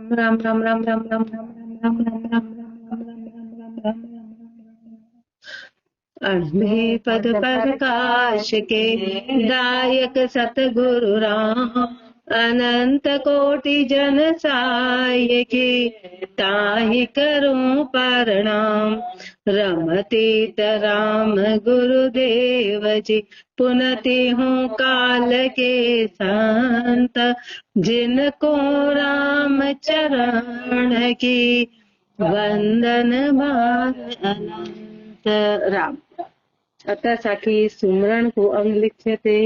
राम राम राम राम राम राम राम राम राम राम राम राम राम राम राम अणभे पद प्रकाश के दायक सतगुरु राम अनंत कोटि जन साय के ताहि करूं प्रणाम। रमतीत राम गुरुदेव जी पुनति हूँ काल के संत जिनको राम चरण की वंदन भार अनंत। राम अतः सखी सुमरण को अंग लिख्यते।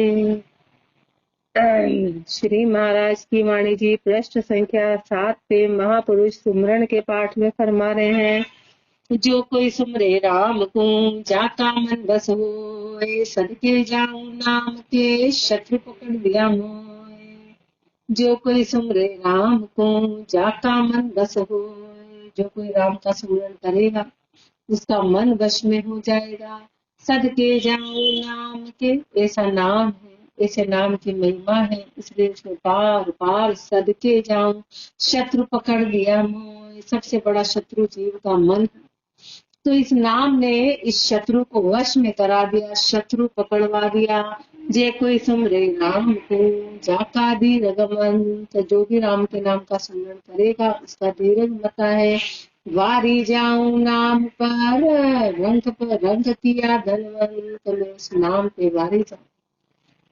श्री महाराज की वाणी जी पृष्ठ संख्या 7 पे महापुरुष सुमरण के पाठ में फरमा रहे हैं। जो कोई सुमरे राम को जाका मन बस होए, सदके जाऊं नाम के शत्रु पकड़ लिया मोए। जो कोई सुमरे राम को जाका मन बस होए, जो कोई राम का सुमरण करेगा उसका मन वश में हो जाएगा। सदके जाऊं नाम के, ऐसा नाम है, ऐसे नाम की महिमा है, इसलिए उसमें बार बार सदके जाऊं। शत्रु पकड़ लिया मोए, सबसे बड़ा शत्रु जीव का मन है, तो इस नाम ने इस शत्रु को वश में करा दिया, शत्रु पकड़वा दिया। जे कोई सुमरे राम को जाका धीरज मन, तो जो भी राम के नाम का सुमरण करेगा उसका धीरज मता है। वारी जाऊं नाम पर रंग किया धनवंत, तो मैं उस नाम पे वारी जाऊं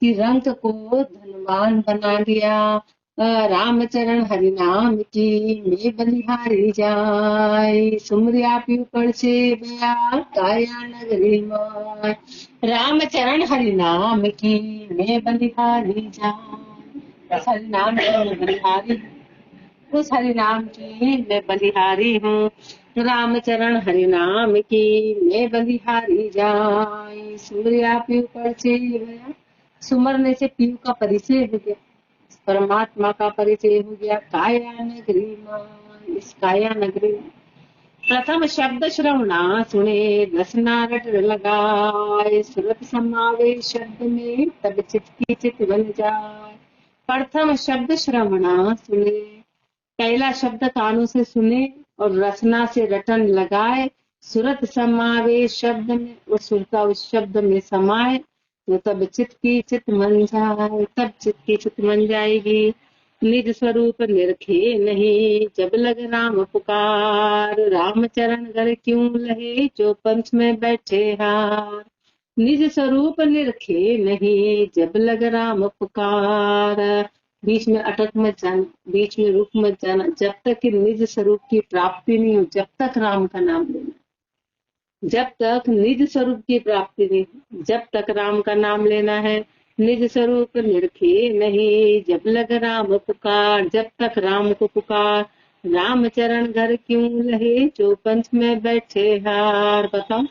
कि रंग को धनवान बना दिया। रामचरण हरि नाम की मैं बलिहारी जाय, सुमरिया पीपल से बया काया नगरी माय। रामचरण हरि नाम की मैं बलिहारी जाय, हरि नाम की मैं बलिहारी, उस हरि नाम की मैं बलिहारी हूँ। रामचरण हरि नाम की मैं बलिहारी जाय, सुमरिया पीपल से बया, सुमरने से पीव का परिचय हो गया, परमात्मा का परिचय हो गया। काया नगरी मां, इस काया नगरी प्रथम शब्द श्रवणा सुने, रसना रट लगाए, सुरत समावे शब्द में तब चित की चित बन जाए। प्रथम शब्द श्रवणा सुने, पहला शब्द कानों से सुने और रसना से रटन लगाए, सुरत समावे शब्द में, उस सुर का उस शब्द में समाए, तो तब चित की चित मन जाए, तब चित की चित मन जाएगी। निज स्वरूप निरखे नहीं, जब लग राम पुकार, रामचरण घर क्यों लहे, जो पंथ में बैठे हार। निज स्वरूप निरखे नहीं, जब लग राम पुकार, बीच में अटक मत जाना, बीच में रुक मत जाना, जब तक कि निज स्वरूप की प्राप्ति नहीं हो, जब तक राम का नाम लेना, जब तक निज स्वरूप की प्राप्ति नहीं, जब तक राम का नाम लेना है। निज स्वरूप निरखे नहीं, जब लग राम पुकार, जब तक राम को पुकार, रामचरण घर क्यों लहे, जो पंथ में बैठे हार। बताओ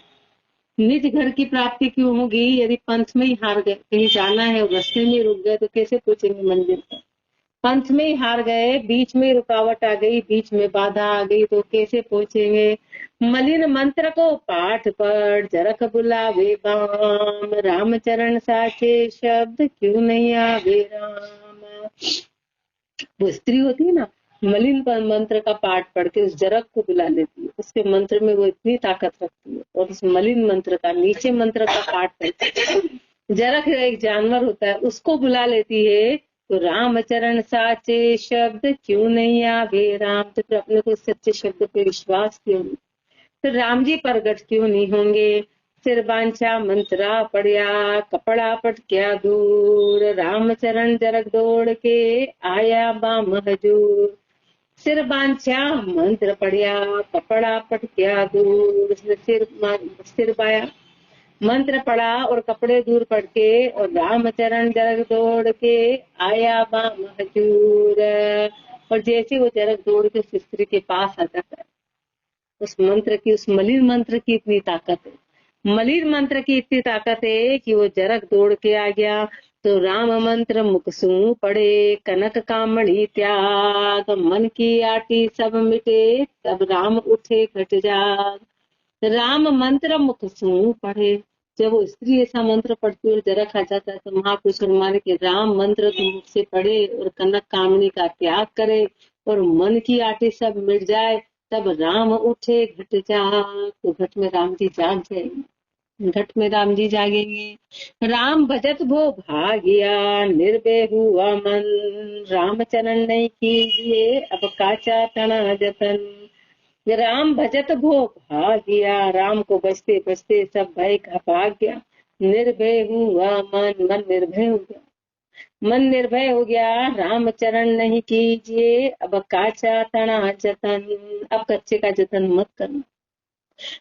निज घर की प्राप्ति क्यों होगी यदि पंथ में ही हार गए, कहीं जाना है रास्ते में रुक गए तो कैसे पहुंचेंगे मंदिर पर। पंथ में ही हार गए, बीच में रुकावट आ गई, बीच में बाधा आ गई तो कैसे पहुंचेंगे। मलिन मंत्र को पाठ पढ़, जरक बुलावे बाम, रामचरण साचे शब्द क्यों नहीं आवे राम। वो स्त्री होती है ना, मलिन मंत्र का पाठ पढ़ के उस जरक को बुला लेती है, उसके मंत्र में वो इतनी ताकत रखती है, और उस मलिन मंत्र का, नीचे मंत्र का पाठ करती, जरक एक जानवर होता है उसको बुला लेती है, तो रामचरण साचे शब्द क्यों नहीं आवे राम। तो फिर अपने को सच्चे शब्द पे विश्वास क्यों नहीं, तो राम जी प्रगट क्यों नहीं होंगे। सिर बांचा मंत्रा पड़िया, कपड़ा पटक्या दूर, रामचरण जरक दौड़ के आया बाम हजूर। सिर बांचा मंत्र पढ़िया, कपड़ा पटक्या दूर, सिर बाया मंत्र पढ़ा और कपड़े दूर पढ़ के, और रामचरण जरक दौड़ के आया बाम हजूर। और जैसे वो जरक दौड़ के उस स्त्री के पास आ जाता है, उस मंत्र की, उस मलिन मंत्र की इतनी ताकत है, मलिन मंत्र की इतनी ताकत है कि वो जरक दौड़ के आ गया। तो राम मंत्र मुख सू पड़े, कनक कामणी त्याग, मन की आटी सब मिटे, तब राम उठे घट जाग। राम मंत्र मुख सू पढ़े, जब वो स्त्री ऐसा मंत्र पढ़ती और जरक आ जाता है तो महापुरुष फरमाने के राम मंत्र तो मुख से पढ़े और कनक कामनी का त्याग करे, और मन की आटे सब मिट जाए, तब राम उठे घट जाग। तो घट में राम जी जाग जाएंगे, घट में राम जी जागेंगे। राम भजत भो भागिया, निर्भय हुआ मन। राम चरण नहीं कीजिए अब काचा तना जतन। राम भजत भो भागिया, राम को बचते बचते सब भय का भाग गया। निर्भय हुआ मन, मन निर्भय हो गया, मन निर्भय हो गया। राम चरण नहीं कीजिए अब काचा तना जतन। अब कच्चे का जतन मत करना,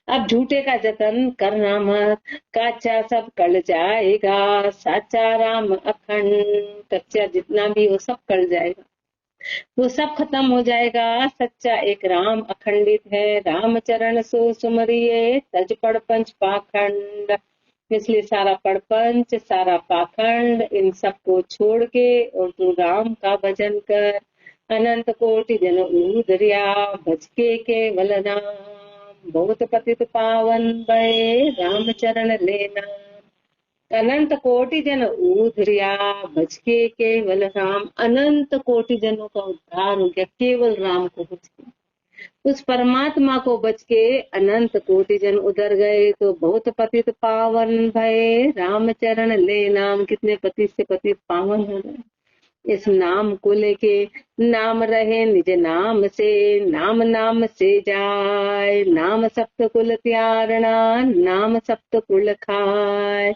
अब झूठे का जतन करना मत। काचा सब कल जाएगा, साचा राम अखंड। कच्चा जितना भी वो सब कल जाएगा, वो सब खत्म हो जाएगा। सच्चा एक राम अखंडित है। राम चरण सो सुमरिए, तज पड़ पंच पाखंड। इसलिए सारा पड़पंच, सारा पाखंड, इन सबको छोड़ के और तू राम का भजन कर। अनंत कोटि जन उदरिया, भज के केवल नाम। बहुत पतित पावन भय, राम चरण लेना। अनंत कोटि जन उधरिया, भज के केवल राम। अनंत कोटि जनों का उद्धार हो गया केवल राम को भज के। उस परमात्मा को बच के अनंत कोटि जन उधर गए। तो बहुत पतित पावन भय, राम चरण ले नाम। कितने पतित से पतित पावन हो गए इस नाम को लेके। नाम रहे निज नाम से, नाम नाम से जाए। नाम सप्त कुल त्यारना, नाम सप्त कुल खाए।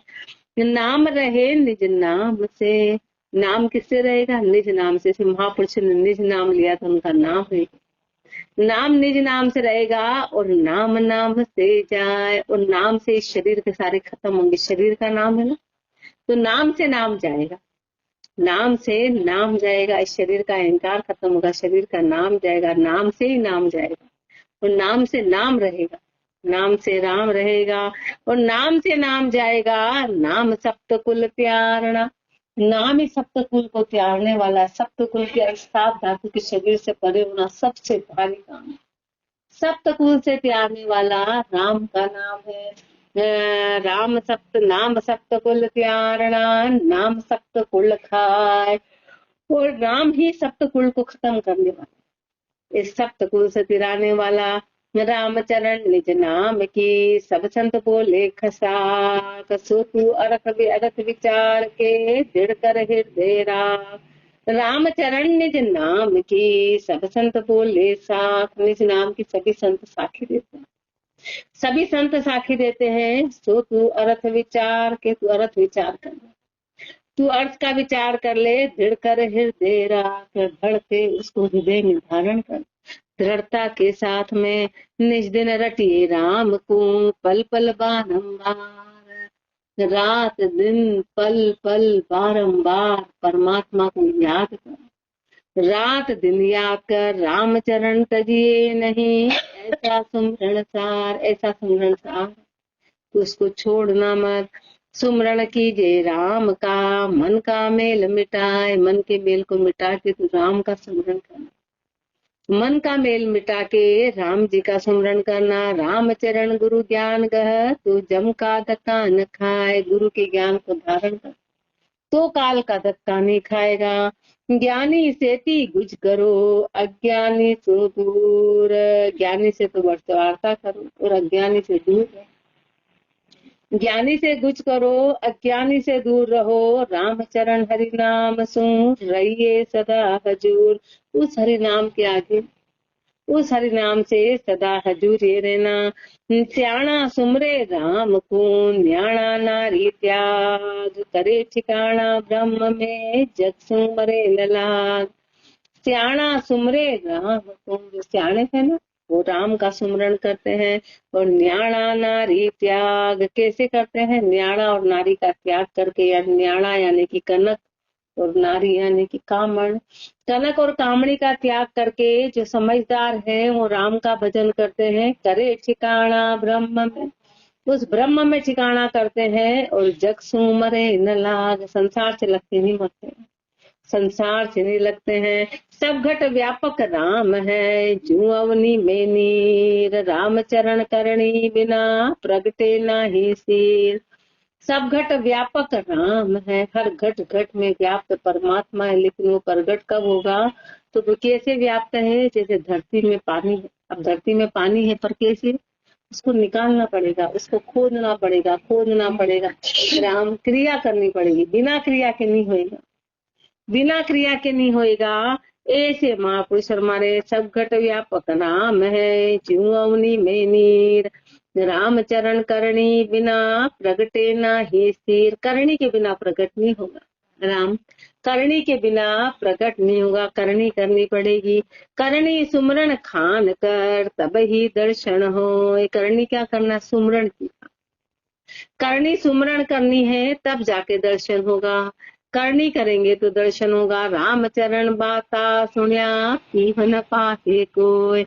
नाम रहे निज नाम से। नाम किससे रहेगा? निज नाम से। महापुरुष ने निज नाम लिया था, उनका नाम है। नाम निज नाम से रहेगा और नाम नाम से जाए। और नाम से इस शरीर के सारे खत्म होंगे। शरीर का नाम है ना, तो नाम से नाम जाएगा, नाम से नाम जाएगा। इस शरीर का अहंकार खत्म होगा, शरीर का नाम जाएगा, नाम से ही नाम जाएगा। और नाम से नाम रहेगा, नाम से राम रहेगा और नाम से नाम जाएगा। नाम सप्त कुल त्यारना, नाम ही सप्त कुल को त्यागने वाला। सप्त कुल के 7 धातु के शरीर से परे होना सबसे भारी काम है। सप्त कुल से त्यागने वाला राम का नाम है। राम सप्त नाम सप्त कुल त्यारना, नाम सप्त कुल खाए। और राम ही सप्त कुल को खत्म करने वाला, इस सप्त कुल से तिराने वाला। रामचरण निज नाम की, सब संत बोले खसा। सो तू अरथ विचार के, दृढ़ कर हृदय राख। रामचरण निज नाम की, सब संत बोले साख। निज नाम की सभी संत साखी देते हैं, सभी संत साखी देते हैं। सो तू अर्थ विचार के, तू अर्थ विचार कर, तू अर्थ का विचार कर ले। दृढ़ कर हृदय राख, धड़ के उसको हृदय में धारण कर। दृढ़ता के साथ में निज दिन रटिए राम को, पल पल बारंबार। रात दिन पल पल बारंबार परमात्मा को याद कर। रात दिन याद कर, रामचरण तजिए नहीं। ऐसा सुमरण सार, ऐसा सुमरण सार, तो उसको छोड़ना मत। सुमरण कीजिए राम का, मन का मेल मिटाए। मन के मेल को मिटा के तू राम का सुमरण करना। मन का मेल मिटा के राम जी का सुमरण करना। राम चरण गुरु ज्ञान गह, तू जम का धक्का न खाए। गुरु के ज्ञान को धारण कर, तो काल का धक्का नहीं खाएगा। ज्ञानी से ती गुज करो, अज्ञानी से दूर। ज्ञानी से तो वार्ता करो और अज्ञानी से दूर रहो। ज्ञानी से गुज करो, अज्ञानी से दूर रहो। राम चरण हरि नाम सुन, रहिए सदा हजूर। उस हरि नाम के आगे, उस हरि नाम से सदा हजूर ये रहना। स्याणा सुमरे राम को, न्याणा नारी त्याग। करे ठिकाना ब्रह्म में, जग सुमरे न लाग। स्याणा सुमरे राम को, जो स्याणे थे ना वो राम का सुमरण करते हैं। और न्याणा नारी त्याग कैसे करते हैं? न्याणा और नारी का त्याग करके, या न्याणा यानी कि कनक और नारी यानी कि कामण। कनक और कामणी का त्याग करके जो समझदार है वो राम का भजन करते हैं। करे ठिकाना ब्रह्म में, उस ब्रह्म में ठिकाना करते हैं। और जग सुमरे न लाग, संसार से लगते नहीं मरते, संसार से नहीं लगते हैं। सब घट व्यापक राम है, जू अवनी में नीर। राम चरण करणी बिना, प्रगटे नाही सिर। सब घट व्यापक राम है, हर घट घट में व्याप्त परमात्मा है। लेकिन वो प्रगट कब होगा? तो वो कैसे व्याप्त है? जैसे धरती में पानी है। अब धरती में पानी है पर कैसे? उसको निकालना पड़ेगा, उसको खोदना पड़ेगा, खोदना पड़ेगा। राम क्रिया करनी पड़ेगी, बिना क्रिया के नहीं होएगा, बिना क्रिया के नहीं होएगा। ऐसे महापुरुष हमारे सब घट व्यापक नाम है, ज्यों अवनी में नीर। राम चरण करणी बिना प्रगटे ना ही स्थिर। करणी के बिना प्रकट नहीं होगा राम, करणी के बिना प्रकट नहीं होगा, करणी करनी पड़ेगी। करणी सुमरन खान कर तब ही दर्शन हो। करणी क्या करना? सुमरन की करनी, सुमरण करनी है तब जाके दर्शन होगा। करनी करेंगे तो दर्शन होगा। राम चरण बाता सुनिया पीह न पाए कोई।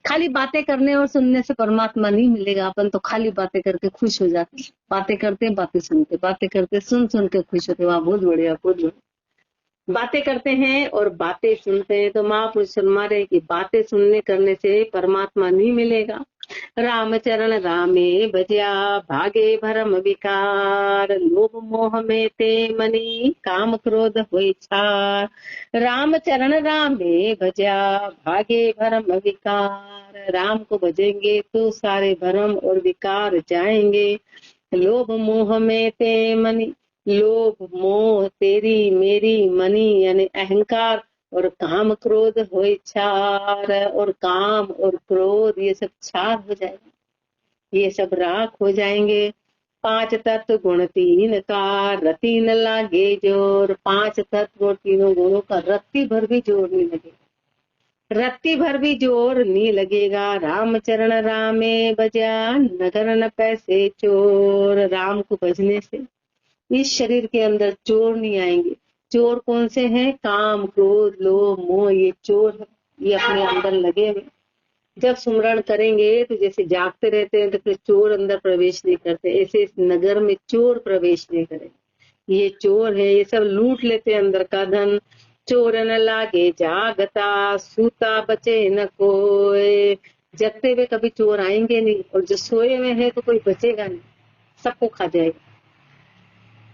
खाली बातें करने और सुनने से परमात्मा नहीं मिलेगा। अपन तो खाली बातें करके खुश हो जाते, बातें करते बातें सुनते, बातें करते सुन के खुश होते। वहां बहुत बढ़िया, बहुत बढ़िया। बातें करते हैं और बातें सुनते हैं। तो महापुरुष फरमा रहे कि बातें सुनने करने से परमात्मा नहीं मिलेगा। रामचरण रामे भजिया भागे भरम विकार। लोभ मोह में ते मनी काम क्रोध हुई छार। रामचरण रामे भजिया भागे भरम विकार। राम को भजेंगे तो सारे भरम और विकार जाएंगे। लोभ मोह में ते मनी, लोभ मोह तेरी मेरी मनी यानी अहंकार और काम क्रोध हो छार। और काम और क्रोध ये सब छार हो जाएगा, ये सब राख हो जाएंगे। पांच तत्व गुण तीन का रति न लागे जोर। पांच तत्व और तीनों गुणों का रत्ती भर भी जोर नहीं लगेगा, रत्ती भर भी जोर नहीं लगेगा। रामचरण रामे बजा नगर न पैसे चोर। राम को भजने से इस शरीर के अंदर चोर नहीं आएंगे। चोर कौन से हैं? काम क्रोध लोभ मोह, ये चोर है, ये अपने अंदर लगे हुए। जब सुमरण करेंगे तो जैसे जागते रहते हैं तो फिर चोर अंदर प्रवेश नहीं करते, ऐसे इस नगर में चोर प्रवेश नहीं करेंगे। ये चोर है, ये सब लूट लेते अंदर का धन। चोर न लागे जागता सूता बचे न कोई। जगते हुए कभी चोर आएंगे नहीं और जो सोए हुए हैं तो कोई बचेगा नहीं, सबको खा जाएगा।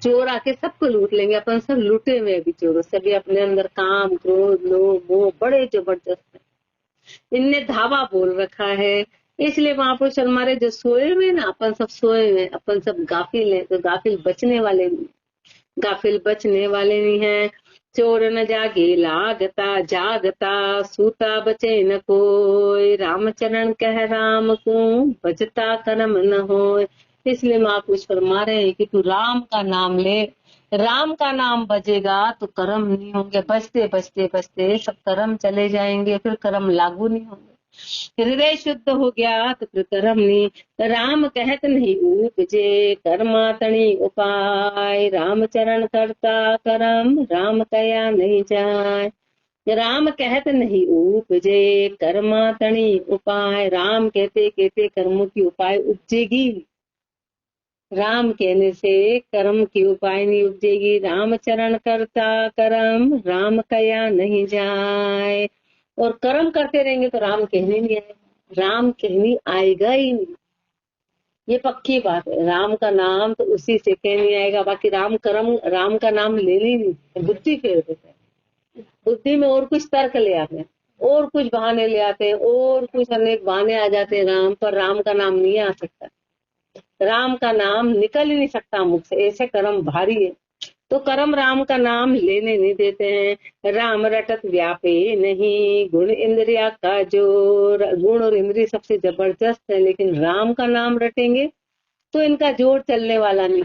चोर आके सबको लूट लेंगे। अपन सब लूटे हुए भी चोर, सभी अपने अंदर काम क्रोध लोभ मोह बड़े जबरदस्त है, इनने धावा बोल रखा है। इसलिए महापुरुष हमारे जो सोए हुए ना, अपन सब सोए हुए, अपन सब गाफिल है, तो गाफिल बचने वाले नहीं, गाफिल बचने वाले नहीं है। चोर न जागे लागता जागता सूता बचे न कोई। रामचरण कह राम को बचता कर्म न हो। इसलिए महापुरुष फरमा रहे हैं कि तू राम का नाम ले, राम का नाम बजेगा तो कर्म नहीं होंगे। बचते बचते बचते सब कर्म चले जाएंगे, फिर कर्म लागू नहीं होंगे। हृदय शुद्ध हो गया तो फिर कर्म नहीं। राम कहत नहीं उपजे कर्मा तणी उपाय। राम चरण करता कर्म राम कया नहीं जाए। राम कहत नहीं उपजे कर्मा तणी उपाय। राम कहते कहते कर्मों की उपाय उपजेगी, राम कहने से कर्म की उपाय नहीं उपजेगी। राम चरण करता कर्म राम कया नहीं जाए। और कर्म करते रहेंगे तो राम कहने नहीं आएगा, राम कहनी आएगा ही नहीं, ये पक्की बात है। राम का नाम तो उसी से कहने आएगा, बाकी राम राम का नाम लेने ही नहीं। बुद्धि फेर देते हैं, बुद्धि में और कुछ तर्क ले आते हैं, और कुछ बहाने ले आते हैं, और कुछ अनेक बहाने आ जाते हैं राम पर। राम का नाम नहीं आ सकता, राम का नाम निकल ही नहीं सकता मुख से, ऐसे कर्म भारी है। तो कर्म राम का नाम लेने नहीं देते हैं। राम रटत व्यापे नहीं गुण इंद्रिया का जोर। गुण और इंद्रिय सबसे जबरदस्त है, लेकिन राम का नाम रटेंगे तो इनका जोर चलने वाला नहीं,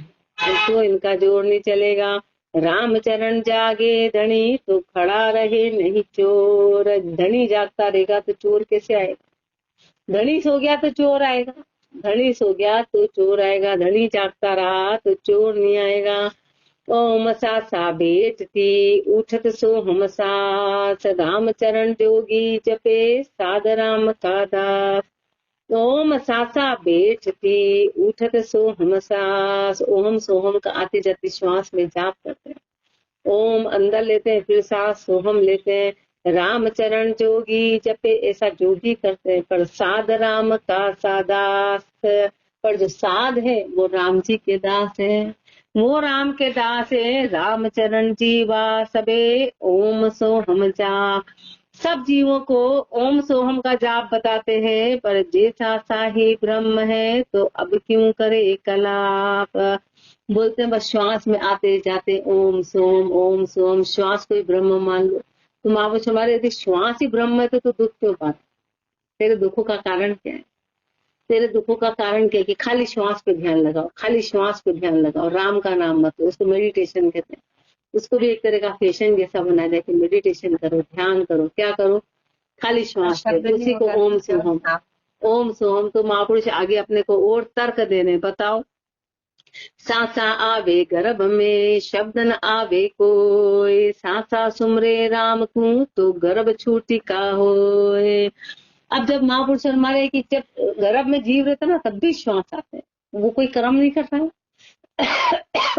तो इनका जोर नहीं चलेगा। राम चरण जागे धनी तो खड़ा रहे नहीं चोर। धनी जागता रहेगा तो चोर कैसे आएगा? धनी सो गया तो चोर आएगा, धनी सो गया तो चोर आएगा। धनी जागता रहा तो चोर नहीं आएगा। ओम सा भेटती उठत सो हम सास। राम चरण जोगी जपे साध राम का दास। ओम सासा बैठती उठत सो हम सास। ओम सोहम का आते जाते श्वास में जाप करते हैं। ओम अंदर लेते हैं, फिर सांस सोहम लेते हैं। राम चरण जोगी जपे, ऐसा जोगी करते हैं। पर साध राम का सादास, पर जो साध है वो राम जी के दास है, वो राम के दास है। राम चरण जीवा सबे ओम सोहम जा। सब जीवों को ओम सोहम का जाप बताते हैं, पर जैसा सा ही ब्रह्म है तो अब क्यों करे कलाप। बोलते हैं बस श्वास में आते जाते ओम सोम, श्वास को ही ब्रह्म मान लो। तुम आप हमारे यदि श्वास ही ब्रह्म है तो दुख क्यों पाते? तेरे दुखों का कारण क्या है? तेरे दुखों का कारण क्या है कि खाली श्वास पे ध्यान लगाओ, खाली श्वास पे ध्यान लगाओ, राम का नाम मत लो। उसको मेडिटेशन कहते हैं। उसको भी एक तरह का फैशन जैसा बना जाए कि मेडिटेशन करो, ध्यान करो, क्या करो, खाली श्वास पे, उसी को ओम सोहम। ओम सोहम तो महापुरुष आगे अपने को और तर्क देने, बताओ। सांसा आवे गर्भ में शब्द न आवे कोई, सांसा सुमरे राम को तो गर्भ छूटी का होए। अब जब महापुरुष हमारे कि जब गर्भ में जीव रहता ना तब भी श्वास आते हैं, वो कोई कर्म नहीं करता है।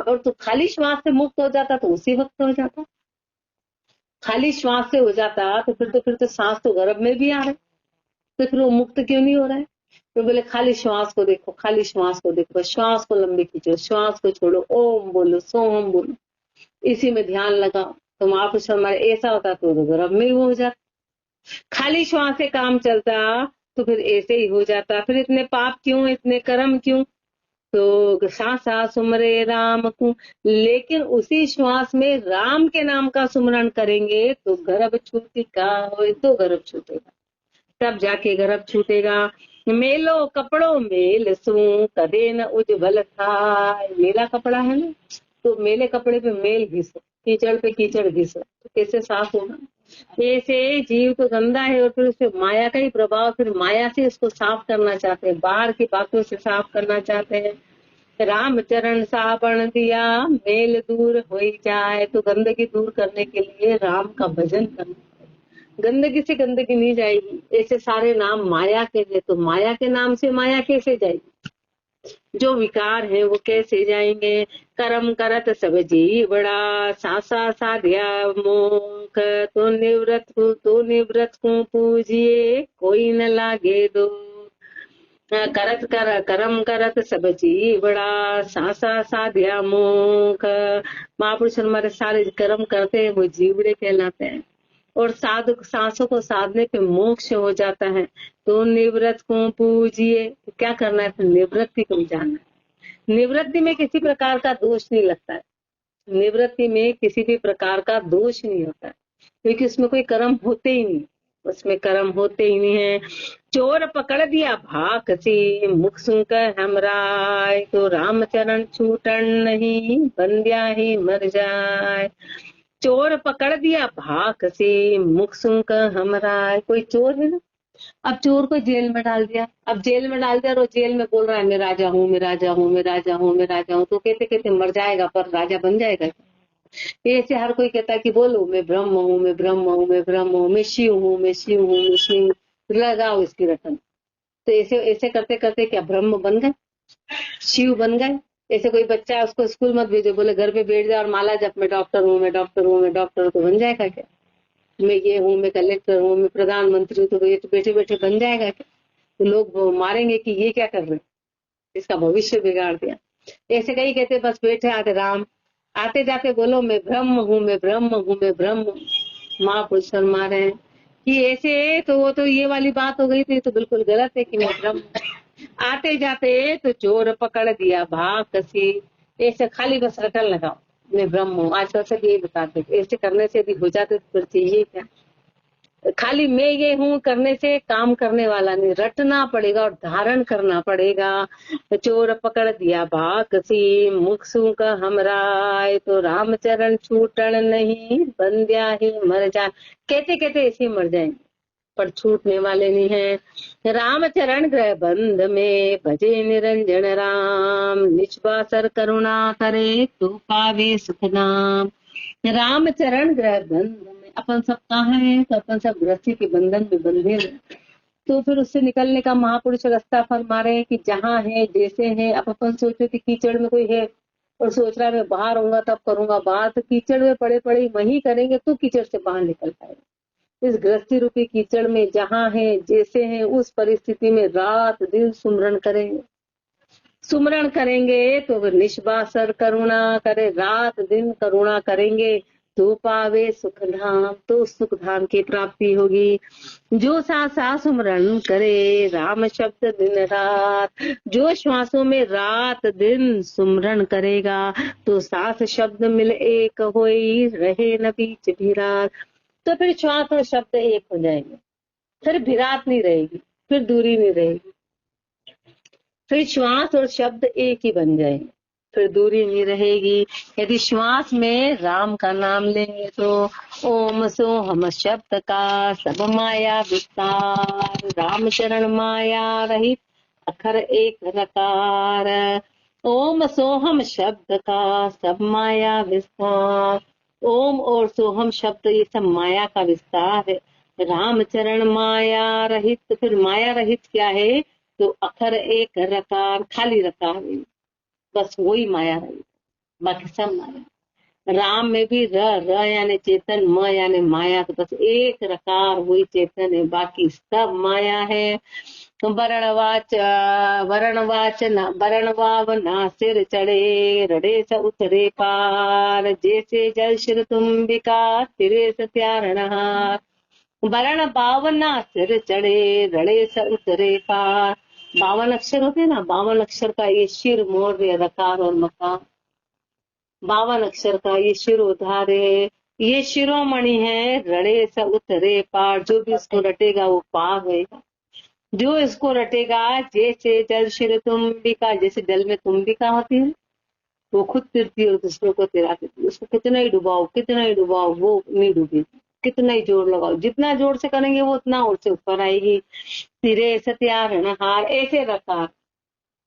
और तो खाली श्वास से मुक्त हो जाता तो उसी वक्त हो जाता। खाली श्वास से हो जाता तो फिर तो सांस तो गर्भ में भी आ रहा है, तो फिर वो मुक्त क्यों नहीं हो रहा है? तो बोले खाली श्वास को देखो, खाली श्वास को देखो, श्वास को लंबी खींचो, श्वास को छोड़ो, ओम बोलो, सोम बोलो, इसी में ध्यान लगाओ। तो महापुरुष हमारे ऐसा होता तो गर्भ में ही हो जाता। खाली श्वास से काम चलता तो फिर ऐसे ही हो जाता। फिर इतने पाप क्यों, इतने कर्म क्यों? तो सांसा सुमरे राम को, लेकिन उसी श्वास में राम के नाम का सुमरण करेंगे तो गर्भ छूटी का हो, तो गर्भ छूटेगा, तब जाके गर्भ छूटेगा। मेलो कपड़ों मेल सू कदे न उज्जवल था। मेला कपड़ा है ना, तो मेले कपड़े पे मेल घिसो, कीचड़ पे कीचड़ घिसो, तो कैसे साफ होगा? ऐसे जीव तो गंदा है और फिर उससे माया का ही प्रभाव, फिर माया से इसको साफ करना चाहते हैं, बाहर की बातों से साफ करना चाहते हैं। राम चरण साबण दिया मेल दूर हो जाए, तो गंदगी दूर करने के लिए राम का भजन करना। गंदगी से गंदगी नहीं जाएगी। ऐसे सारे नाम माया के हैं, तो माया के नाम से माया कैसे जाएगी? जो विकार है वो कैसे जाएंगे? कर्म करत सब जी बड़ा, सांसा साध्या मोख, तो निवृत्त को पूजिए कोई न लागे दो। करत कर कर्म करत सब जी बड़ा, सांसा साध्या मोख। महापुरुष हमारे सारे कर्म करते हैं वो जीवड़े कहलाते हैं, और साधु सांसों को साधने पे मोक्ष हो जाता है। तो निवृत्त को पूजिए, तो क्या करना है? फिर निवृत्ति को जाना है। निवृत्ति में किसी प्रकार का दोष नहीं लगता है, निवृत्ति में किसी भी प्रकार का दोष नहीं होता है, क्योंकि उसमें कोई कर्म होते ही नहीं, उसमें कर्म होते ही नहीं है। चोर पकड़ दिया भाग से मुख सुनकर हमराय, तो रामचरण छूटन नहीं बंदिया ही मर जाए। चोर पकड़ दिया भाग से मुख सुनकर हमराय, कोई चोर है ना, अब चोर को जेल में डाल दिया, अब जेल में डाल दिया और जेल में बोल रहा है मैं राजा हूँ, मैं राजा हूँ, मैं राजा हूँ, मैं राजा हूँ, तो कहते कहते मर जाएगा पर राजा बन जाएगा। ऐसे हर कोई कहता है कि बोलो मैं ब्रह्म हूँ, मैं ब्रह्म हूँ, मैं ब्रह्म हूँ, मैं शिव हूँ, मैं शिव हूँ, मैं शिव हूँ, लगाओ इसकी रटन। तो ऐसे ऐसे करते करते क्या ब्रह्म बन गए, शिव बन गए? ऐसे कोई बच्चा उसको स्कूल मत भेजो, बोले घर पे बैठ जाए और माला जब मैं डॉक्टर हूँ, मैं डॉक्टर हूँ, मैं डॉक्टर हूँ, तो बन जाएगा क्या? मैं ये हूँ, मैं कलेक्टर हूँ, मैं प्रधानमंत्री हूँ, तो ये तो बैठे बैठे बन जाएगा क्या? तो लोग मारेंगे कि ये क्या कर रहे, इसका भविष्य बिगाड़ दिया। ऐसे कई कहते बस बैठे आते राम, आते जाते बोलो मैं ब्रह्म हूँ, मैं ब्रह्म हूँ, मैं ब्रह्म हूँ। महापुरुष फरमा रहे हैं कि ऐसे तो वो तो ये वाली बात हो गई थी, तो बिल्कुल गलत है कि मैं ब्रह्म। आते जाते तो चोर पकड़ दिया भाग कसी, ऐसे खाली बस रटन लगाओ मैं ब्रह्म हूँ। आजकल सब यही बताते, ऐसे करने से भी हो जाते तो फिर चाहिए क्या? खाली मैं ये हूँ करने से काम करने वाला नहीं, रटना पड़ेगा और धारण करना पड़ेगा। चोर पकड़ दिया भाग सी मुख सू का हमराय, तो रामचरण छूटन नहीं बंदिया ही मर जाए। कहते कहते ऐसे मर जाएंगे पर छूटने वाले नहीं है। रामचरण ग्रह बंध में भजे निरंजन राम, निष्पासर करुणा करे तो पावे सुख नाम। रामचरण ग्रह बंध में, अपन सब कहाँ है? तो अपन सब गृहस्थी के बंधन में बंधे हैं, तो फिर उससे निकलने का महापुरुष रास्ता फरमा रहे हैं कि जहाँ है जैसे है। अब अपन सोचो कि कीचड़ में कोई है और सोच रहा है मैं बाहर होऊंगा तब करूंगा, बाहर तो कीचड़ में पड़े पड़े वही करेंगे तो कीचड़ से बाहर निकल पाएगा। इस गृहस्थी रूपी कीचड़ में जहाँ है जैसे है उस परिस्थिति में रात दिन सुमरण करेंगे, सुमरण करेंगे तो निष्बासर करुणा करे, रात दिन करुणा करेंगे तो पावे सुख धाम, तो सुख धाम की प्राप्ति होगी। जो सा सुमरन करे राम शब्द दिन रात, जो श्वासों में रात दिन सुमरन करेगा, तो सास शब्द मिल एक होई, रहे न बीच भिरात। तो फिर श्वास और शब्द एक हो जाएंगे, फिर भिरात नहीं रहेगी, फिर दूरी नहीं रहेगी, फिर श्वास और शब्द एक ही बन जाएंगे, फिर दूरी नहीं रहेगी। यदि श्वास में राम का नाम लेंगे तो ओम सोहम शब्द का सब माया विस्तार, राम चरण माया रहित अखर एक रकार। ओम सोहम शब्द का सब माया विस्तार, ओम और सोहम शब्द ये सब माया का विस्तार है। राम चरण माया रहित, फिर माया रहित क्या है, तो अखर एक रकार, खाली रकार है, बस वही माया रहित, बाकी सब माया। राम में भी र यानी चेतन, म यानी माया, तो बस एक रकार वही चेतन है, बाकी सब माया है। वरणवाच वरणवाव ना सिर चढ़े, रड़े स उतरे पार, जैसे जल शिर तुम्बिका तिरे स त्यारणहार। वरण बावना सिर चढ़े, रड़े स उतरे पार। 52 अक्षर होते हैं ना, 52 अक्षर का ये शिर मोर रकार और मकार, 52 अक्षर का ये शिर उधार है, ये शिरोमणि है। रड़े स उतरे पार, जो भी इसको रटेगा वो पार होगा, जो इसको रटेगा। जैसे जल शिर तुम्बिका, जैसे जल में तुम्बिका होती है, वो खुद तिरती और दूसरों को तिराती, उसको कितना ही डुबाओ वो नहीं डूबेगी, कितना ही जोर लगाओ, जितना जोर से करेंगे वो उतना और से ऊपर आएगी। तिरे सत्यारण हार, ऐसे रखा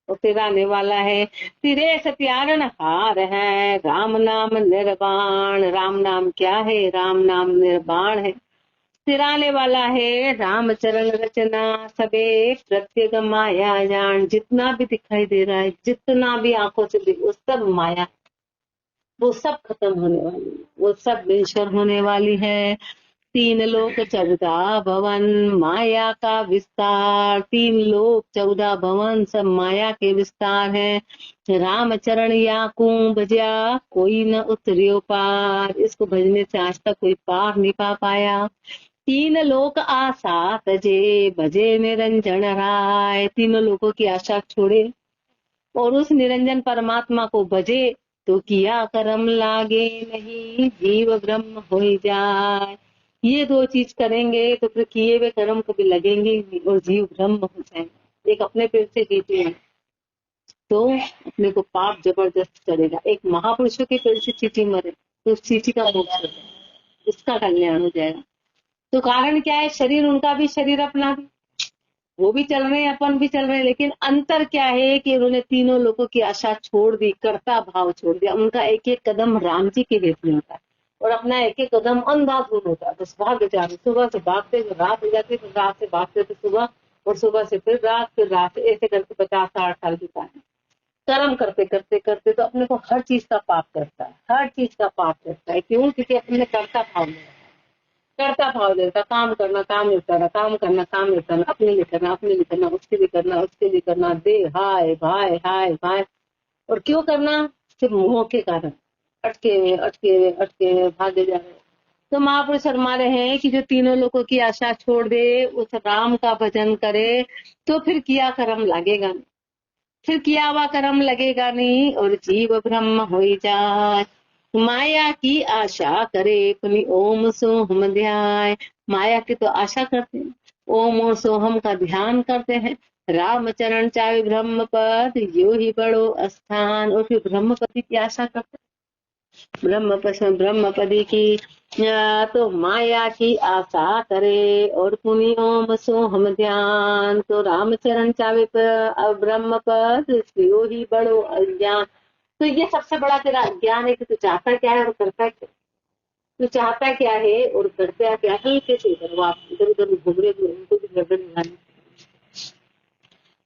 वो तिराने वाला है। तिरे सत्यारण हार है, राम नाम निर्वाण, राम नाम क्या है, राम नाम निर्वाण है, तिराने वाला है। राम चरण रचना सबे प्रत्येक माया जान, जितना भी दिखाई दे रहा है, जितना भी आंखों से वो सब माया, वो सब खत्म होने वाली है, वो सब बेशर होने वाली है। 3 लोक 14 भवन, माया का विस्तार, 3 लोक 14 भवन सब माया के विस्तार है। राम चरण या कुंभ भजया, कोई न उतरियो पार, इसको भजने से आज तक कोई पार नहीं पा पाया। 3 लोक आशा तजे, भजे निरंजन राय, तीनों लोगों की आशा छोड़े और उस निरंजन परमात्मा को भजे, तो किया कर्म लागे नहीं, जीव ब्रह्म हो जाए। ये 2 चीज करेंगे तो फिर किए हुए कर्म कभी लगेंगे नहीं और जीव ब्रह्म हो जाएंगे। एक अपने पेट से जीते हैं तो अपने को पाप जबरदस्त करेगा, एक महापुरुषों के पेट से चीटी मरे तो उस चीटी का मोक्ष हो जाएगा, उसका कल्याण हो जाएगा। तो कारण क्या है, शरीर उनका भी, शरीर अपना भी, वो भी चल रहे हैं, अपन भी चल रहे हैं, लेकिन अंतर क्या है कि उन्होंने तीनों लोगों की आशा छोड़ दी, कर्ता भाव छोड़ दिया। उनका एक एक कदम राम जी के रेत में होता है और अपना एक एक कदम अंधाधुंध होता है, बस भाग जाते, सुबह से भागते जो रात हो जाती, फिर रात से भागते थे सुबह, और सुबह से फिर रात, फिर रात, ऐसे करके 50-60 साल बिताए। कर्म करते करते करते तो अपने को हर चीज का पाप करता है, हर चीज का पाप करता है। क्यों? क्योंकि अपने कर्ता भाव में, करता भाव देता, काम करना, काम नहीं करना, काम करना, काम नहीं करना, अपने लिए करना, अपने लिए करना, उसके लिए करना, उसके लिए करना, दे हाय भाई हाय भाई। और क्यों करना? सिर्फ मोह के कारण, अटके हुए अटके हुए अटके हुए भागे जा रहे। तो महापुरुष फरमा रहे हैं कि जो तीनों लोगों की आशा छोड़ दे, उस राम का भजन करे, तो फिर किया कर्म लगेगा नहीं, फिर किया हुआ कर्म लगेगा नहीं और जीव ब्रह्म हो जाए। माया की आशा करे अपनी ओम सोहम ध्याय, माया की तो आशा करते हैं, ओम और सोहम का ध्यान करते हैं। राम चरण चाहे ब्रह्म पद, यो ही बड़ो स्थान, और फिर ब्रह्म पद की आशा करते हैं, ब्रह्म पदी की तो माया की आशा करे और पुनि ओम सोहम ध्यान, तो रामचरण चावे ब्रह्म पद, यो ही बड़ो अज्ञान। तो ये सबसे बड़ा तेरा अज्ञान है कि तू चाहता क्या है और करता क्या, तू चाहता क्या है और करता क्या है। कैसे करो आप, इधर उधर घूम रहे हो, उनको भी गर्दन निकालनी।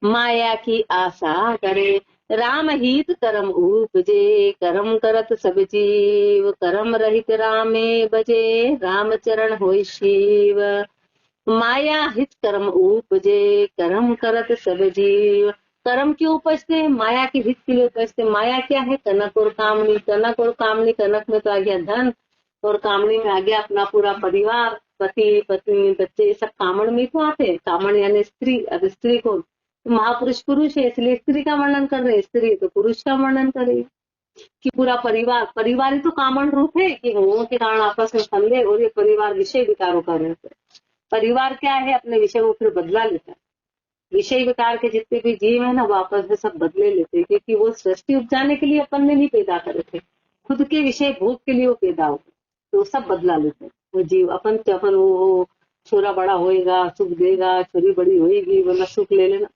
माया की आशा करे राम हित कर्म उपजे, कर्म करत सब जीव, कर्म रहित रामे बजे, राम चरण होय शिव। माया हित कर्म उपजे, कर्म करत सब जीव, कर्म क्यों उपजते? माया के हित के लिए उपजते। माया क्या है? कनक और कामनी, कनक और कामनी, कनक में तो आ गया धन, और कामणी में आ गया अपना पूरा परिवार, पति पत्नी बच्चे, सब कामण में तो आते हैं। कामण यानी स्त्री। अब स्त्री को तो महापुरुष पुरुष है, इसलिए स्त्री का वर्णन कर रहे हैं, स्त्री तो पुरुष का वर्णन करेगी कि पूरा परिवार। परिवार ही तो कामण रूप है कि गुणों के कारण आपस में संदेह और ये परिवार विषय विकारों का रूप है। परिवार क्या है, अपने विषय को फिर बदला लेता है। विषय विकार के जितने भी जीव है ना, वो आपस में सब बदले लेते हैं, क्योंकि वो सृष्टि उपजाने के लिए अपन ने नहीं पैदा करे थे, खुद के विषय भोग के लिए वो पैदा होते, तो सब बदला लेते हैं वो जीव। अपन वो छोरा बड़ा होएगा सुख देगा, छोरी बड़ी होएगी वरना सुख ले लेना,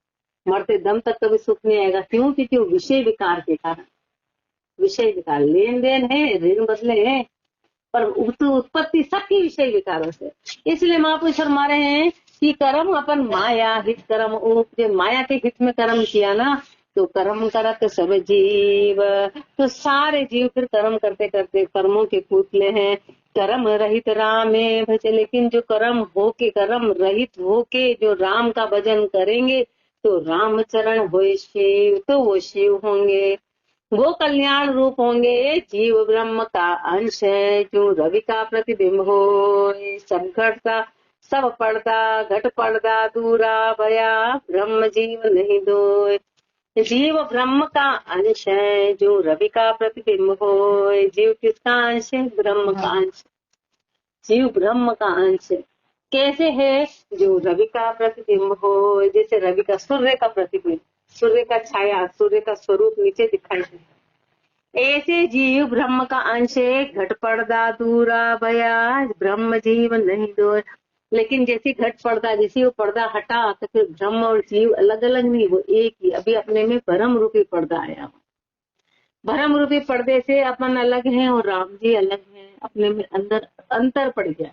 मरते दम तक कभी सुख नहीं आएगा। क्यों? क्योंकि वो विषय विकार के कारण, विषय विकार लेन देन है, ऋण बदले हैं, पर उत्पत्ति सबकी विषय विकारों से। इसलिए महापुरुष फरमा रहे हैं कि कर्म अपन माया हित कर्म, जो माया के हित में कर्म किया ना, तो कर्म करत सब जीव, तो सारे जीव फिर कर्म करते करते कर्मों के पुतले हैं। कर्म रहित रामे भज, लेकिन जो कर्म होके, कर्म रहित होके जो राम का भजन करेंगे तो राम चरण होए शिव, तो वो शिव होंगे, वो कल्याण रूप होंगे। जीव ब्रह्म का अंश है, जो रवि का प्रतिबिंब हो, सब घटता सब पड़ता, घट पड़ता दूरा भया, ब्रह्म जीव नहीं दोय। जीव ब्रह्म का अंश है, जो रवि का प्रतिबिंब हो। जीव किसका अंश है? ब्रह्म का अंश। जीव ब्रह्म का अंश है। कैसे है? जो रवि का प्रतिबिंब हो, जैसे रवि का, सूर्य का प्रतिबिंब, सूर्य का छाया, सूर्य का स्वरूप नीचे दिखाई देता, ऐसे जीव ब्रह्म का अंश है। घट पर्दा दूरा भया, ब्रह्म जीव नहीं दो। लेकिन जैसे घट पर्दा, जैसे वो पर्दा हटा तो फिर ब्रह्म और जीव अलग अलग नहीं, वो एक ही। अभी अपने में भ्रम रूपी पर्दा आया, भ्रम रूपी पर्दे से अपन अलग हैं और राम जी अलग हैं, अपने में अंदर अंतर पड़ गया,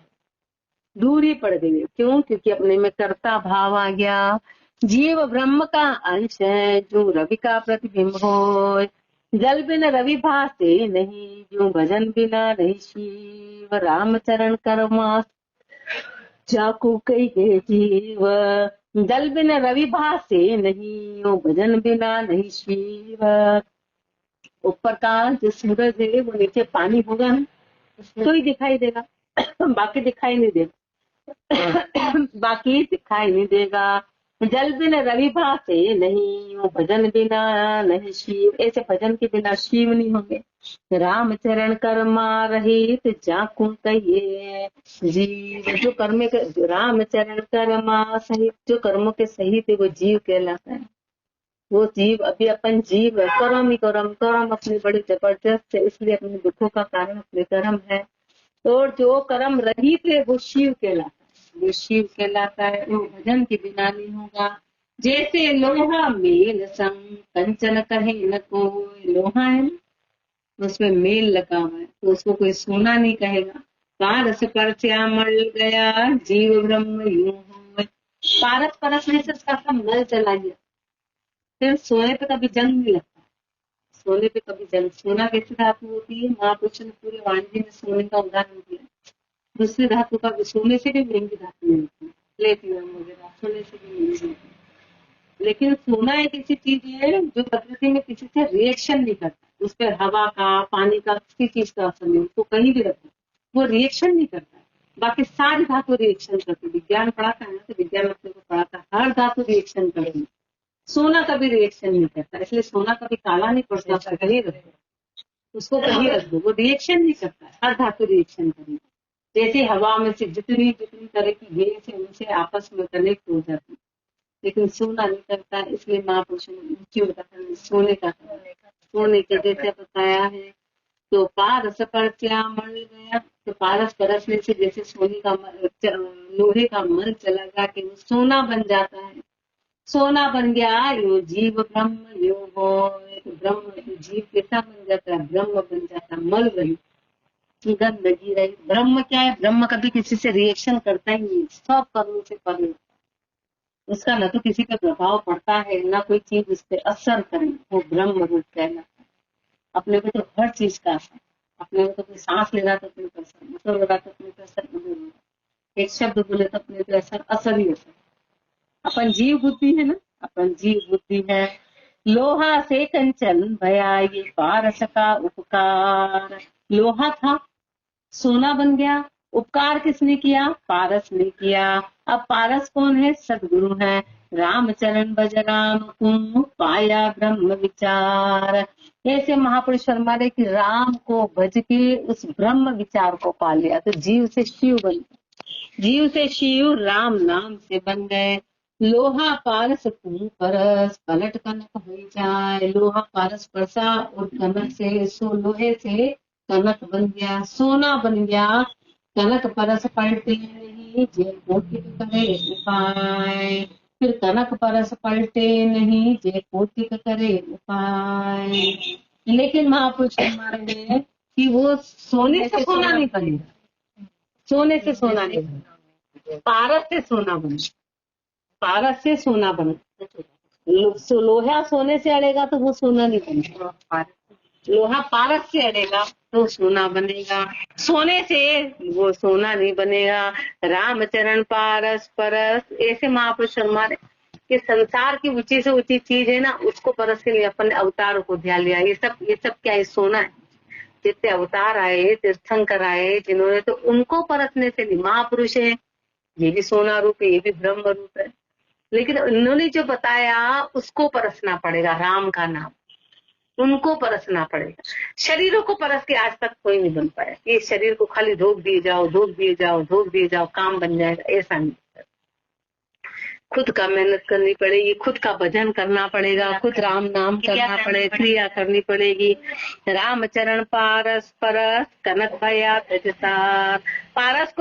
दूरी पड़ गई। क्यों? क्योंकि अपने में कर्ता भाव आ गया। जीव ब्रह्म का अंश है, जो रवि का प्रतिबिंब हो। जल बिन रवि भासे नहीं, जो भजन बिना नहीं शिव, रामचरण कर्मा जाको कहिए जीव। जल बिन रवि भासे नहीं, जो भजन बिना नहीं शिव। ऊपर का जो सूरज है वो नीचे पानी होगा ना तो ही दिखाई देगा, बाकी दिखाई नहीं देगा। बाकी दिखाई नहीं देगा। जल बिन रवि भासे नहीं, वो भजन बिना नहीं शिव, ऐसे भजन के बिना शिव नहीं होंगे। राम चरण कर्मा रहित जाकू कहिए जीव, जो कर्म के, राम चरण कर्मा सहित, जो कर्मों के सहित है वो जीव कहलाता है। वो जीव, अभी अपन जीव कर्म ही कर्म, कर्म अपने बड़े जबरदस्त है, इसलिए अपने दुखों का कारण अपने कर्म है। और जो कर्म रहित है वो शिव कहलाता है, वो शिव कहलाता है, वो भजन के बिना नहीं होगा। जैसे लोहा मेल संग कंचन कहे न कोई, लोहा है ना उसमें मेल लगा हुआ है तो उसको कोई सोना नहीं कहेगा। पारस परस्या मल गया, जीव ब्रह्म यूं हो। पारस परसने से उसका सब मल चला गया, फिर सोने पे कभी जंग नहीं लगता। सोने पे कभी जंग, सोना कैसी धातु होती है? महापुरुष ने पूरे वाणिज्य में सोने का उदाहरण दिया। दूसरी धातु का, सोने से भी महंगी धातु मिलती है, प्लेटिनम वगैरह सोने से भी महंगी होती है। लेकिन सोना एक ऐसी चीज है जो प्रकृति में किसी से रिएक्शन नहीं करता, उस पर हवा का, पानी का, किसी चीज का असर नहीं, उसको कहीं भी रखो वो रिएक्शन नहीं करता है। बाकी सारी धातु रिएक्शन करती। विज्ञान पढ़ाता है ना तो विज्ञान अपने को पढ़ाता है हर धातु रिएक्शन करेगी, सोना कभी रिएक्शन नहीं करता। इसलिए सोना कभी काला नहीं पड़ता, कहीं रख दो उसको, कहीं रख दो, वो रिएक्शन नहीं करता, हर धातु रिएक्शन करेगी। जैसे हवा में से जितनी जितनी तरह की गैस है उनसे आपस में कनेक्ट हो जाती, लेकिन सोना नहीं करता। इसलिए महापुरुष ने ऊंची उदाहरण सोने का, सोने के जैसे बताया है। तो पारस परस्या मल गया, तो पारस परसने से जैसे सोने का लोहे का मल चला गया कि वो सोना बन जाता है, सोना बन गया। यो जीव ब्रह्म यो हो, ब्रह्म जीव कैसा बन जाता है? ब्रह्म बन जाता है, मल रही, गंदगी रही। ब्रह्म क्या है? ब्रह्म कभी किसी से रिएक्शन करता ही नहीं, सब कर्मों से परे, उसका न तो किसी पे प्रभाव पड़ता है न कोई चीज उस पर असर करे, वो ब्रह्म रूप कहलाता है। अपने को तो हर चीज का असर, अपने को तो कोई सांस ले रहा तो अपने को असर, मतलब लगा तो अपने को असर नहीं होगा, एक शब्द बोले तो अपने को असर ही असर। अपन जीव बुद्धि है ना, अपन जीव बुद्धि है। लोहा से कंचन भया, ये पारस का उपकार। लोहा था सोना बन गया। उपकार किसने किया? पारस ने किया। अब पारस कौन है? सदगुरु है। रामचरण भज राम को पाया ब्रह्म विचार। ऐसे महापुरुष फरमा रहे कि राम को भज के उस ब्रह्म विचार को पा लिया तो जीव से शिव बन गए। जीव से शिव राम नाम से बन गए। लोहा पारस कुं परस पलट कनक हो जाए। लोहा पारस परसा और कनक से लोहे से कनक बन गया, सोना बन गया। कनक परस पलटे नहीं जे कोटिक करे उपाय। फिर कनक परस पलटे नहीं जे कोटिक करे उपाय। लेकिन महापुरुष मारेंगे कि वो सोने से सोना नहीं बनेगा। सोने से सोना नहीं बनेगा, पारस से सोना बनेगा। पारस से सोना बनेगा। लोहा सोने से अड़ेगा तो वो सोना नहीं बनेगा। लोहा पारस से अड़ेगा तो सोना बनेगा। सोने से वो सोना नहीं बनेगा। रामचरण पारस परस। ऐसे महापुरुष हमारे कि संसार की ऊंची से ऊंची चीज है ना, उसको परस के लिए अपन अवतार को ध्यान लिया। ये सब क्या है? सोना है। जितने अवतार आए, तीर्थंकर आए जिन्होंने, तो उनको परसने से नहीं। महापुरुष है, ये भी सोना रूप है, ये भी ब्रह्म रूप है। लेकिन उन्होंने जो बताया उसको परसना पड़ेगा। राम का नाम, उनको परसना पड़ेगा। शरीरों को परस के आज तक कोई नहीं बन पाया। ये शरीर को खाली धोख दिए जाओ, धोख दिए जाओ, धोख दिए जाओ, काम बन जाएगा, ऐसा नहीं। खुद का मेहनत करनी पड़ेगी, खुद का भजन करना पड़ेगा, खुद राम नाम करना पड़ेगा, क्रिया करनी पड़ेगी। रामचरण पारस परस कनक भया तजतार। पारस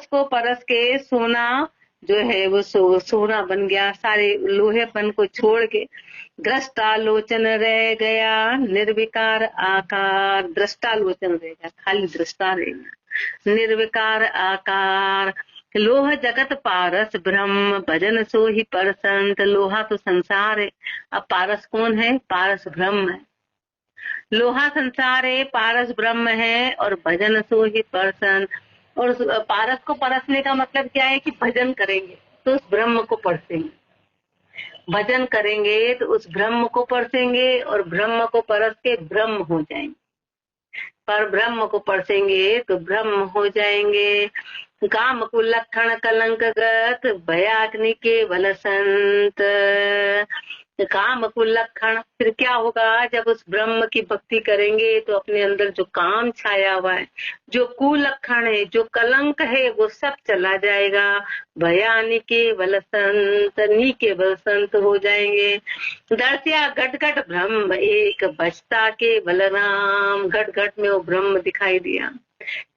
को परस के सोना जो है वो सोना बन गया। सारे लोहेपन को छोड़ के दृष्टालोचन रह गया, निर्विकार आकार। दृष्टालोचन रह गया, खाली दृष्टा रह गया, निर्विकार आकार। लोह जगत पारस ब्रह्म भजन सो ही परसंत। लोहा तो संसार है, अब पारस कौन है? पारस ब्रह्म है। लोहा संसार है, पारस ब्रह्म है, और भजन सो ही परसंत। और पारस को परसने का मतलब क्या है? कि भजन करेंगे तो उस ब्रह्म को परसेंगे, भजन करेंगे तो उस ब्रह्म को परसेंगे, और ब्रह्म को परस के ब्रह्म हो जाएंगे। पर ब्रह्म को परसेंगे तो ब्रह्म हो जाएंगे। काम को लक्षण कलंक गत भयाग्नि के बल संत। काम को लक्षण, फिर क्या होगा? जब उस ब्रह्म की भक्ति करेंगे तो अपने अंदर जो काम छाया हुआ है, जो कुलक्षण है, जो कलंक है, वो सब चला जाएगा। भयानि के बल संत, नी के बल संत हो जाएंगे। दर्शया घट घट ब्रह्म एक बचता के बलराम। घट घट में वो ब्रह्म दिखाई दिया।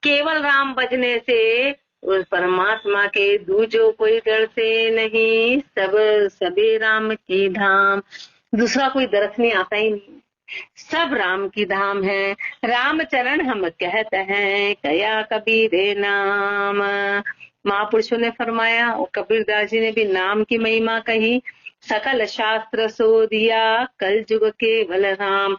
केवल राम बजने से उस परमात्मा के दूजो कोई डर से नहीं। सभी राम की धाम, दूसरा कोई दर्श नहीं आता ही नहीं। सब राम की धाम है। रामचरण हम कहते हैं कया कबीरे नाम। महापुरुषों ने फरमाया, और कबीरदास जी ने भी नाम की महिमा कही। सकल शास्त्र सो दिया कल युग के बलराम।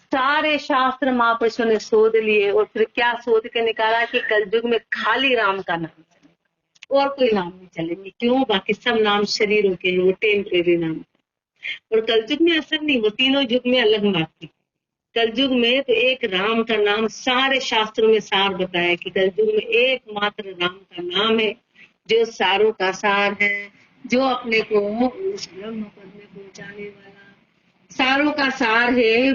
सारे शास्त्र महापुरुषों ने शोध लिए, और फिर क्या शोध के निकाला कि कलयुग में खाली राम का नाम चलेगा, और कोई नाम नहीं चलेंगे। क्यों? बाकी सब नाम शरीरों के हैं, वो टेम्परेरी नाम। और कलयुग में असर नहीं, वो तीनों युग में अलग बात थी। कलयुग में तो एक राम का नाम, सारे शास्त्रों में सार बताया कि कलयुग में एकमात्र राम का नाम है जो सारों का सार है, जो अपने को उस ब्रह्म पद में पहुंचाने वाला सारों का सार है।